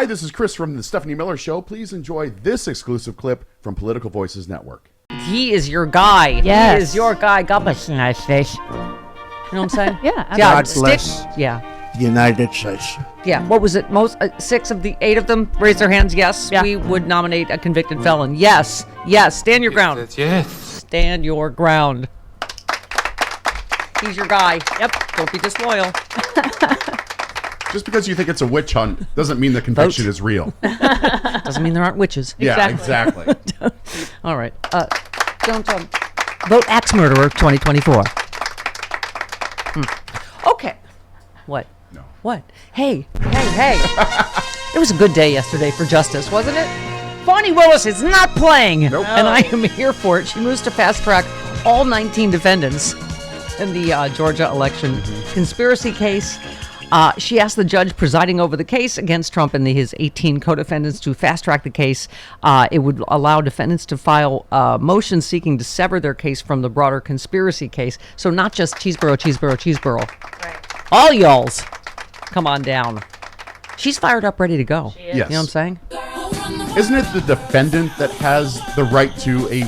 Hi, this is Chris from the Stephanie Miller Show. Please enjoy this exclusive clip from Political Voices Network. He is your guy. Yes. He is your guy. God bless the United States. You know what I'm saying? Yeah. God bless Yeah. the United States. Yeah. What was it? Most 6 of the 8 of them raised their hands. Yes. Yeah. We would nominate a convicted felon. Yes. Yes. Stand your ground. Yes. Stand your ground. He's your guy. Yep. Don't be disloyal. Just because you think it's a witch hunt doesn't mean the conviction is real. Doesn't mean there aren't witches. Yeah, exactly. All right. Don't vote axe murderer 2024. Okay. What? No. What? Hey. It was a good day yesterday for justice, wasn't it? Fani Willis is not playing. Nope. And I am here for it. She moves to fast track all 19 defendants in the Georgia election conspiracy case. She asked the judge presiding over the case against Trump and his 18 co-defendants to fast-track the case. It would allow defendants to file motions seeking to sever their case from the broader conspiracy case. So not just Cheeseboro. Right. All y'alls, come on down. She's fired up, ready to go. Yes. You know what I'm saying? Isn't it the defendant that has the right to a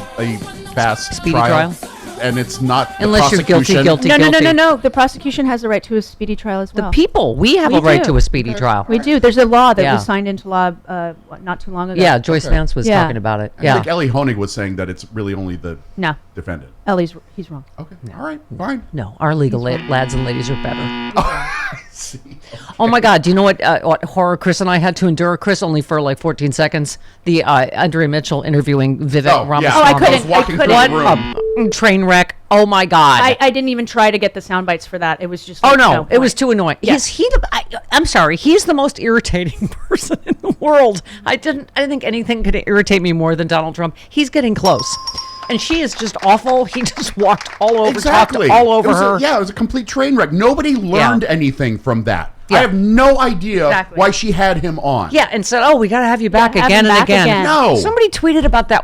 fast Speedy trial? And it's not the Unless you're guilty. No. The prosecution has a right to a speedy trial as well. The people, we have We a right do. to a speedy trial. We do. There's a law that Yeah. was signed into law not too long ago. Yeah, Joyce Vance was Yeah. talking about it. I Yeah. think Ellie Honig was saying that it's really only the No. defendant. He's wrong. Okay. All right. Fine. No, our legal lads and ladies are better. I see. Oh my God! Do you know what horror Chris and I had to endure? Chris only for like 14 seconds. The Andrea Mitchell interviewing Vivek Ramaswamy. Yeah. Oh, I couldn't. was walking through couldn't. the room. Train wreck. Oh my God! I didn't even try to get the sound bites for that. It was just. Oh like, no! It was point. too annoying. Yeah. I'm sorry. He's the most irritating person in the world. I didn't think anything could irritate me more than Donald Trump. He's getting close, and she is just awful. He just walked all over, Exactly. talked all over It was her. it was a complete train wreck. Nobody learned anything from that. Yeah. I have no idea Exactly. why she had him on. Yeah, and said, "Oh, we got to have you back have again him and back again." again. No. Somebody tweeted about that.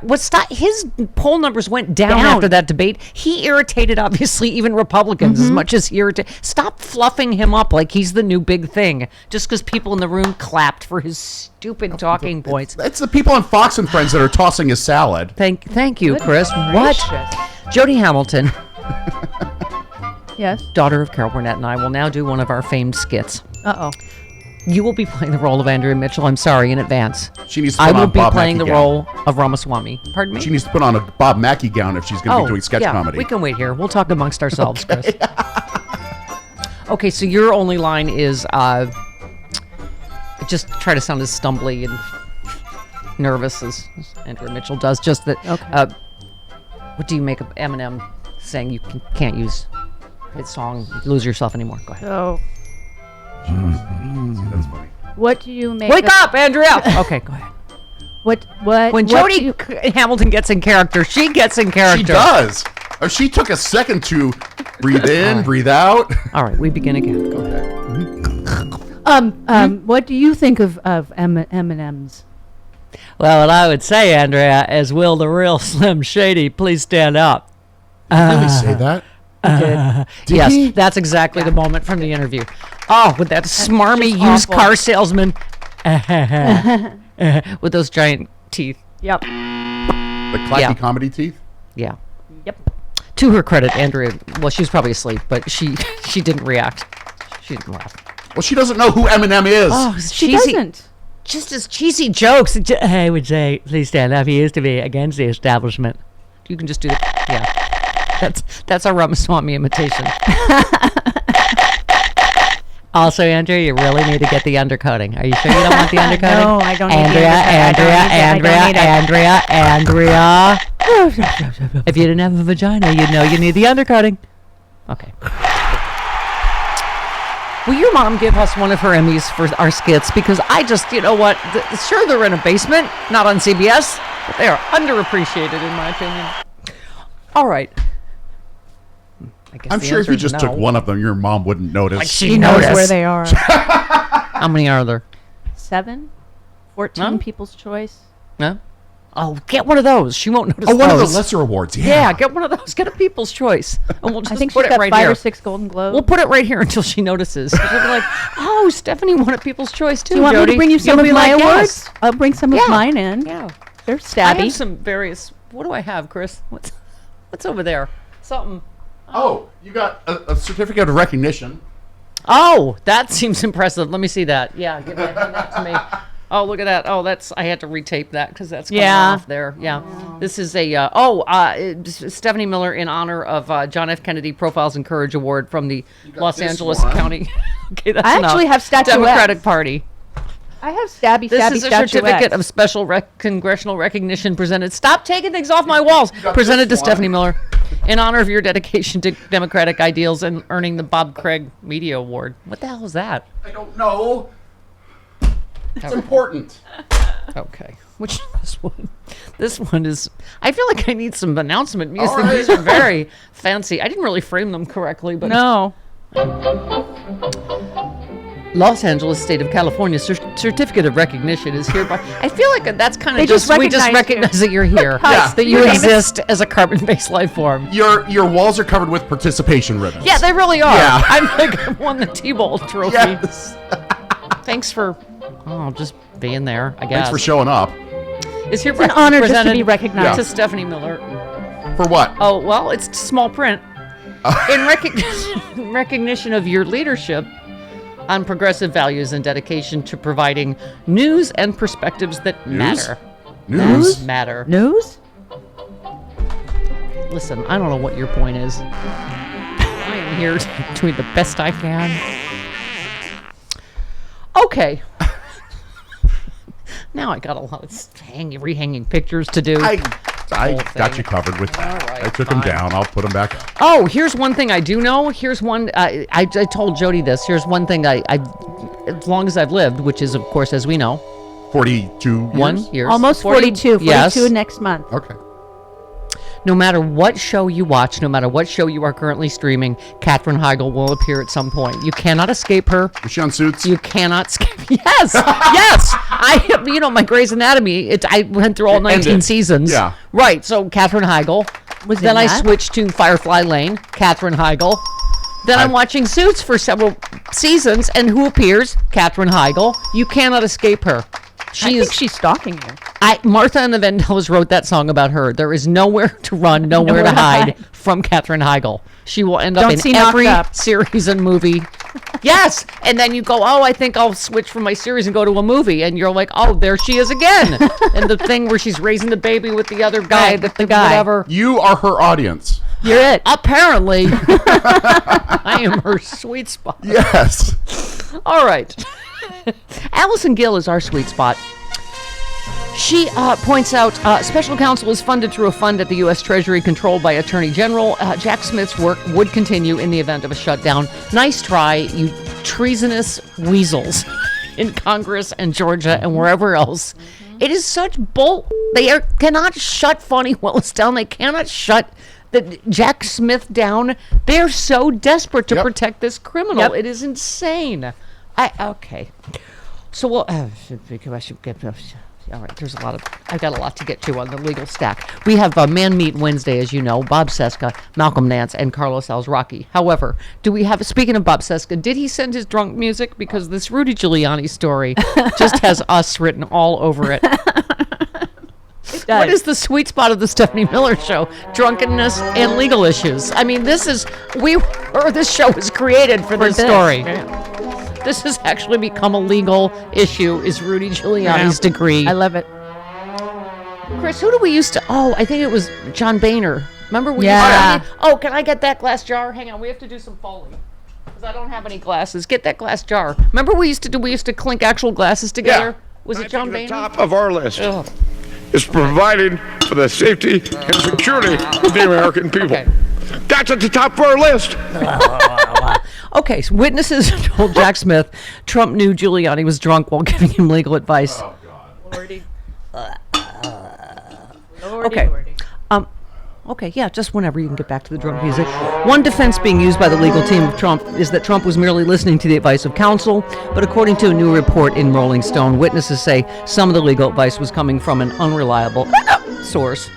His poll numbers went down after that debate. He irritated, obviously, even Republicans as much as he irritated. Stop fluffing him up like he's the new big thing just because people in the room clapped for his stupid talking points. It's the people on Fox and Friends that are tossing his salad. Thank you, Goodness Chris. gracious. What? Jody Hamilton, Yes. daughter of Carol Burnett, and I will now do one of our famed skits. Uh-oh. You will be playing the role of Andrea Mitchell. I'm sorry in advance. She needs to I put will on be Bob playing the Mackie gown. role of Ramaswamy. Pardon me? She needs to put on a Bob Mackie gown if she's going to be doing sketch comedy. We can wait here. We'll talk amongst ourselves, Chris. Okay, so your only line is just try to sound as stumbly and nervous as Andrea Mitchell does. Just that. Okay. What do you make of Eminem saying you can't use his song, lose yourself anymore? Go ahead. So, That's funny. what do you make? Wake of, up, Andrea! Okay, go ahead. What? When what Jody do you- Hamilton gets in character, she gets in character. She does. Oh, she took a second to breathe in, breathe out. All right, we begin again. Go ahead. What do you think of M&M's? Well, what I would say, Andrea, is will the real Slim Shady please stand up? Really say that? Did Yes, he? that's exactly the moment from the interview. Oh, with that smarmy just used awful. car salesman with those giant teeth. Yep. The clacky Yeah. comedy teeth? Yeah. Yep. To her credit, Andrea, well, she was probably asleep, but she didn't react. She didn't laugh. Well, she doesn't know who Eminem is. Oh, She cheesy, doesn't. just as cheesy jokes. I would say, please stand up. He used to be against the establishment. You can just do that. Yeah. That's our Ramaswamy imitation. Also, Andrea, you really need to get the undercoating. Are you sure you don't want the undercoating? No, I don't need the Andrea. If you didn't have a vagina, you'd know you need the undercoating. Okay. Will your mom give us one of her Emmys for our skits? Because I just, you know what? Sure, they're in a basement, not on CBS, but they are underappreciated, in my opinion. All right. I guess I'm the sure if you answer is just no. took one of them, your mom wouldn't notice. Like She knows where they are. How many are there? 7? 14 Huh? People's Choice. No? Oh, get one of those. She won't notice. Oh, one of the those. lesser awards. Yeah, get one of those. Get a People's Choice, and we'll just I think put she's it got right 5 here. or 6 Golden Globes. We'll put it right here until she notices. She'll be like, "Oh, Stephanie won a People's Choice too." Do you want Jody. me to bring you some You'll of be my like, awards? "Yes." I'll bring some of mine in. Yeah, They're I stabby. have some various. What do I have, Chris? What's over there? Something. Oh, you got a certificate of recognition. Oh, that seems impressive. Let me see that. Yeah, hand that to me. Oh, look at that. Oh, I had to retape that because that's coming off there. Yeah. This is Stephanie Miller in honor of John F. Kennedy Profiles in Courage Award from the Los this Angeles one. County. Okay, that's I enough. actually have statuettes. Democratic Party. I have stabby This stabby is a statuettes. certificate of special congressional recognition presented. Stop taking things off my walls. got Presented to this one. Stephanie Miller in honor of your dedication to democratic ideals and earning the Bob Craig Media Award. What the hell is that? I don't know. It's important. Okay. Which this one? This one is. I feel like I need some announcement music. All right. These are very fancy. I didn't really frame them correctly, but No. Los Angeles State of California certificate of recognition is hereby. I feel like that's kind They of just we just recognize you. recognize that you're here, Yeah. that you You're famous. exist as a carbon-based life form. Your walls are covered with participation ribbons. Yeah, they really are. Yeah. I'm like I won the T-Ball trophy. Yes. Thanks for just being there. I guess. Thanks for showing up. It's here It's an honor just to presented be recognized. to Stephanie Miller. For what? Oh, well, it's small print. In recognition of your leadership on progressive values and dedication to providing news and perspectives that matter. News? Matter. News? Listen, I don't know what your point is. I am here doing the best I can. Okay. Now I got a lot of rehanging pictures to do. I Whole got thing. you covered with that. All right, I took them fine. down. I'll put them back up. Oh, here's one thing I do know. Here's one. I told Jody this. Here's one thing I as long as I've lived, which is, of course, as we know, 42 years? 1 year. Almost 42. 42 Yes. next month. Okay. No matter what show you watch, no matter what show you are currently streaming, Katherine Heigl will appear at some point. You cannot escape her. Was she on Suits? You cannot escape. Yes, yes. My Grey's Anatomy. I went through all 19 ended. seasons. Yeah. Right. So Katherine Heigl. Was Then in I that? switched to Firefly Lane. Katherine Heigl. Then I'm watching Suits for several seasons, and who appears? Katherine Heigl. You cannot escape her. I think she's stalking you. Martha and the Vandellas wrote that song about her. There is nowhere to run, nowhere to hide from Katherine Heigl. She will end up Don't see in Knocked every Up. series and movie. Yes, and then you go, oh, I think I'll switch from my series and go to a movie, and you're like, oh, there she is again. And the thing where she's raising the baby with the other guy, Right, the guy. whatever. You are her audience. You're it. Apparently, I am her sweet spot. Yes. All right. Allison Gill is our sweet spot. She points out special counsel is funded through a fund at the U.S. Treasury controlled by Attorney General. Jack Smith's work would continue in the event of a shutdown. Nice try, you treasonous weasels in Congress and Georgia and wherever else. It is such bull. Cannot shut Fani Willis down. They cannot shut Jack Smith down. They're so desperate to Yep. protect this criminal. Yep. It is insane. Okay. So we'll. All right, I've got a lot to get to on the legal stack. We have Man Meet Wednesday, as you know, Bob Seska, Malcolm Nance, and Carlos Alzraki. However, speaking of Bob Seska, did he send his drunk music? Because this Rudy Giuliani story just has us written all over it. What is the sweet spot of the Stephanie Miller show? Drunkenness and legal issues. I mean, this show was created for this story. This has actually become a legal issue, is Rudy Giuliani's degree. I love it. Chris, who do we used to... Oh, I think it was John Boehner. Remember? Yeah. Can I get that glass jar? Hang on, we have to do some Foley. Because I don't have any glasses. Get that glass jar. Remember we used to clink actual glasses together? Yeah. Was it I John think Boehner? the top of our list Ugh. is providing for the safety and security of the American people. Okay. That's at the top of our list. Okay, so witnesses told Jack Smith Trump knew Giuliani was drunk while giving him legal advice. Oh, God. Lordy. Okay. Okay, yeah, just whenever you can get back to the drunk music. One defense being used by the legal team of Trump is that Trump was merely listening to the advice of counsel, but according to a new report in Rolling Stone, witnesses say some of the legal advice was coming from an unreliable source.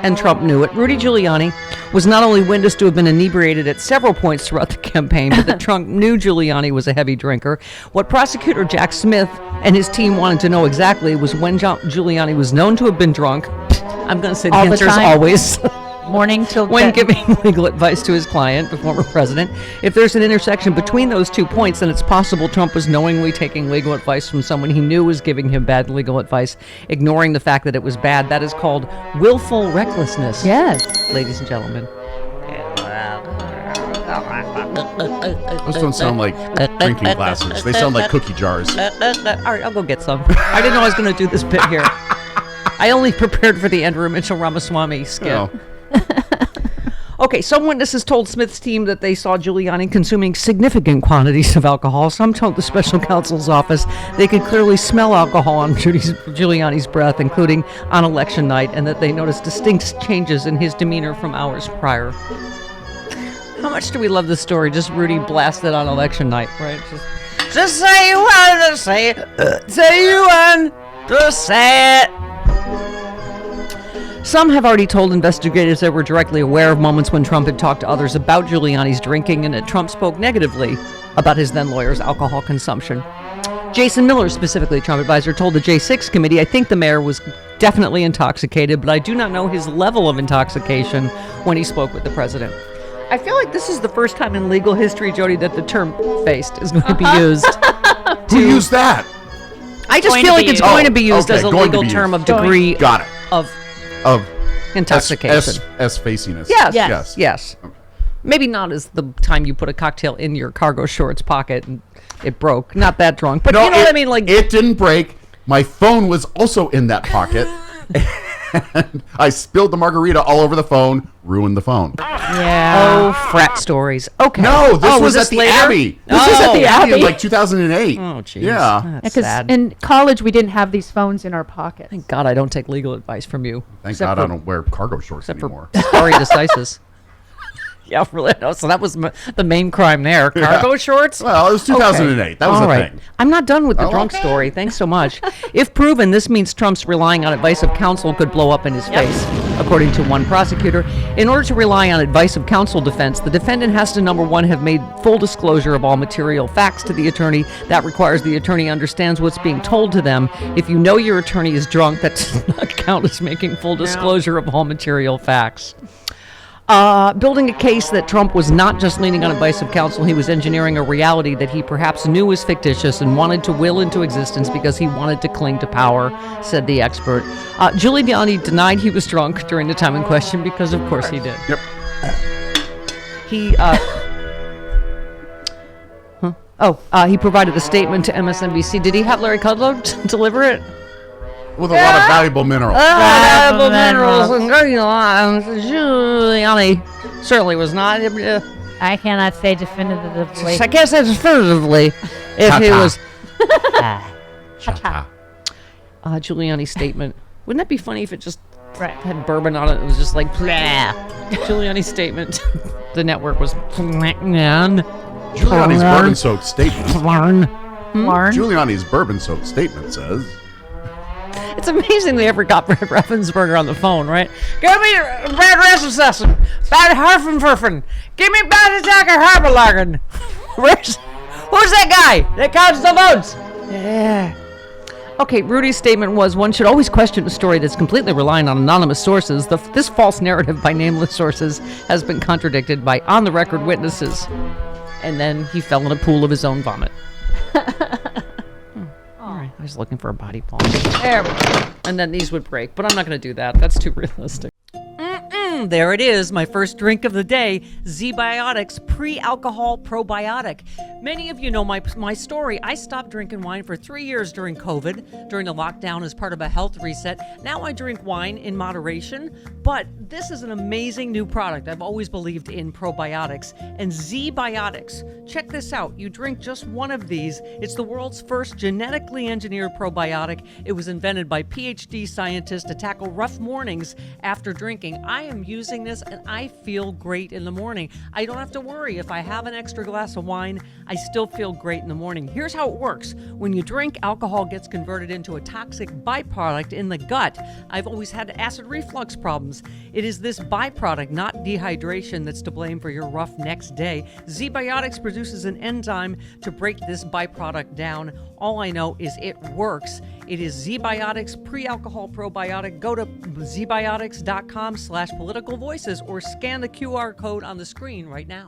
And Trump knew it. Rudy Giuliani was not only witnessed to have been inebriated at several points throughout the campaign, but that Trump knew Giuliani was a heavy drinker. What prosecutor Jack Smith and his team wanted to know exactly was when Giuliani was known to have been drunk. I'm going to say the answer is always. Morning till when giving legal advice to his client, the former president. If there's an intersection between those 2 points, then it's possible Trump was knowingly taking legal advice from someone he knew was giving him bad legal advice, ignoring the fact that it was bad. That is called willful recklessness. Yes. Ladies and gentlemen. Those don't sound like drinking glasses. They sound like cookie jars. All right, I'll go get some. I didn't know I was going to do this bit here. I only prepared for the Andrew Mitchell Ramaswamy skit. Oh. Okay, some witnesses told Smith's team that they saw Giuliani consuming significant quantities of alcohol. Some told the special counsel's office they could clearly smell alcohol on Giuliani's breath, including on election night, and that they noticed distinct changes in his demeanor from hours prior. How much do we love this story? Just Rudy blasted on election night, right? Just say you wanted to say it. Say you wanted to say it. Some have already told investigators they were directly aware of moments when Trump had talked to others about Giuliani's drinking and that Trump spoke negatively about his then lawyer's alcohol consumption. Jason Miller, specifically Trump advisor, told the J6 committee, I think the mayor was definitely intoxicated, but I do not know his level of intoxication when he spoke with the president. I feel like this is the first time in legal history, Jody, that the term faced is going to be used. Who used that? I just feel like it's going to be used as a legal term of degree Got it. of intoxication. S-faciness. Yes. Maybe not as the time you put a cocktail in your cargo shorts pocket and it broke. Not that drunk. But No, you know what I mean? Like, it didn't break. My phone was also in that pocket. And I spilled the margarita all over the phone, ruined the phone. Yeah. oh, frat stories. Okay. No, this was this at the later? Abbey. This was at the Abbey in Abbey. like 2008. Oh, jeez. Yeah. That's Because sad. in college we didn't have these phones in our pockets. Thank God I don't take legal advice from you. Thank Except God I for- don't wear cargo shorts Except anymore. for stare decisis. Yeah, really. No, so that was the main crime there. Cargo shorts? Well, it was 2008. Okay. That was All the right. thing. I'm not done with the Oh, drunk okay. story. Thanks so much. If proven, this means Trump's relying on advice of counsel could blow up in his face, according to one prosecutor. In order to rely on advice of counsel defense, the defendant has to, number one, have made full disclosure of all material facts to the attorney. That requires the attorney understands what's being told to them. If you know your attorney is drunk, that does not count as making full disclosure of all material facts. Building a case that Trump was not just leaning on advice of counsel, he was engineering a reality that he perhaps knew was fictitious and wanted to will into existence because he wanted to cling to power, said the expert. Giuliani denied he was drunk during the time in question because, of course, he did. Yep. He he provided a statement to MSNBC. Did he have Larry Kudlow deliver it? With a lot of valuable minerals. Valuable minerals and Giuliani certainly was not. I cannot say definitively. I can't say definitively if he was. Giuliani's statement. Wouldn't that be funny if it just had bourbon on it? It was just like, Giuliani's statement. The network was, Giuliani's bourbon-soaked statement. Larn. Giuliani's bourbon-soaked statement says, It's amazing they ever got Brad Raffensperger on the phone, right? Give me Brad Rasmussen, Bad Harfenfurfen. Give me Bad Attacker Harberlagen. Who's that guy that counts the votes? Yeah. Okay, Rudy's statement was, one should always question a story that's completely relying on anonymous sources. This false narrative by nameless sources has been contradicted by on-the-record witnesses. And then he fell in a pool of his own vomit. All right, I was looking for a body palm. There we go. And then these would break, but I'm not going to do that. That's too realistic. There it is, my first drink of the day, Z-Biotics Pre-Alcohol Probiotic. Many of you know my story. I stopped drinking wine for 3 years during COVID, during the lockdown as part of a health reset. Now I drink wine in moderation, but this is an amazing new product. I've always believed in probiotics. And Z-Biotics, check this out. You drink just one of these. It's the world's first genetically engineered probiotic. It was invented by PhD scientists to tackle rough mornings after drinking. I am using this, and I feel great in the morning. I don't have to worry. If I have an extra glass of wine, I still feel great in the morning. Here's how it works. When you drink, alcohol gets converted into a toxic byproduct in the gut. I've always had acid reflux problems. It is this byproduct, not dehydration, that's to blame for your rough next day. Z-Biotics produces an enzyme to break this byproduct down. All I know is it works. It is Z-Biotics pre-alcohol probiotic. Go to zbiotics.com/politicalvoices or scan the QR code on the screen right now.